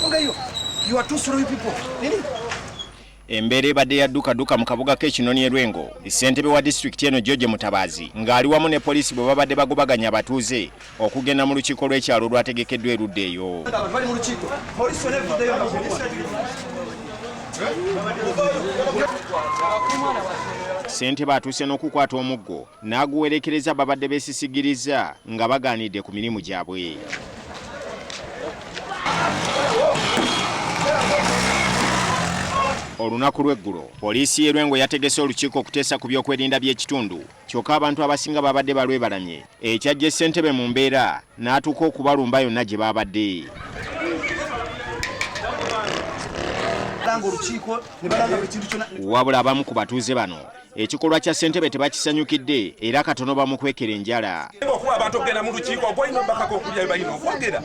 Funga hiyo. You are too slow people. Nini? Embere ebadde yadduka mu kabuga k'Kinoni Lwengo, ssentebe wa disitulikiti eno Mutabaazi ng'ali wamu ne poliisi bwe babadde bagobaganya abatuuze okugenda mu lukiiko lw'ekyalo olwategekeddwa erudda eyo. Ssentebe atuuse n'okukwata omuggo n'aguwerekereza babadde beesisigiriza nga bagaanidde ku mirimu gyabwe. Olunaku lw'eggulo poliisi y'e Lwengo yategese olukiiko okuteesa ku byokwerinda by'ekitundu kyokka abantu abasinga babadde balwebalamye ekyajja ssentebe mu mbeera n'atuuka okubalumba yonna gye babadde. Wabula abamu ku batuuze bano ekikolwa kya ssentebe tebakisanyukidde era katono bamukwekera enjala. Abantu okugenda mu lukiiko olina bakako okulya balina okwogera.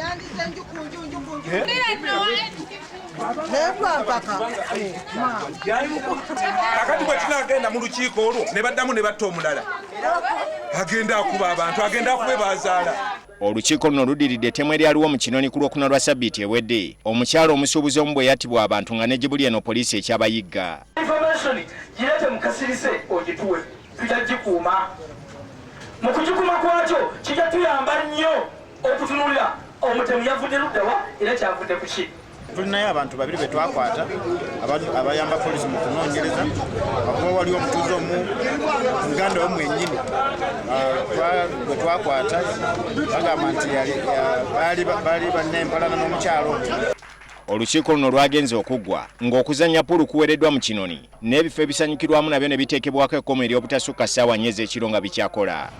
Akati bwe tunagenda mu lukiiko olwo ne baddamu ne batta omulala. Agenda akuba abantu, agenda akube bazaala. Olukiiko luno luddiridde ettemu eryaliwo mu Kinoni ku lwokuna lwa Ssabbiiti ewedde. Omukyalo omusuubuzi omu bwe yattibwa abantu nga ne Gibuli eno poliisi ekyabayigga. Girete mukasirise ogituwe tujagikuuma mu kugikuuma kwakyo kijja tuyamba nnyo okutunulira omutemu yavudde luddawa era kyavudde ku ki. Tulinayo abantu babiri be twakwata abayamba poliisi mu kunoonyereza akuba wali omutuuze omu muganda omu ennyini bwe twakwata bagamba nti baali banempalana n'omukyalo. Olukiiko luno lwagenze okuggwa ng'okuzannya pulu kuwereddwa mu Kinoni n'ebifo ebisanyukirwamu nabyo ne biteekebwako ekkomo ery'obutasukka ssaawa nnya ez'ekiro nga bikyakola.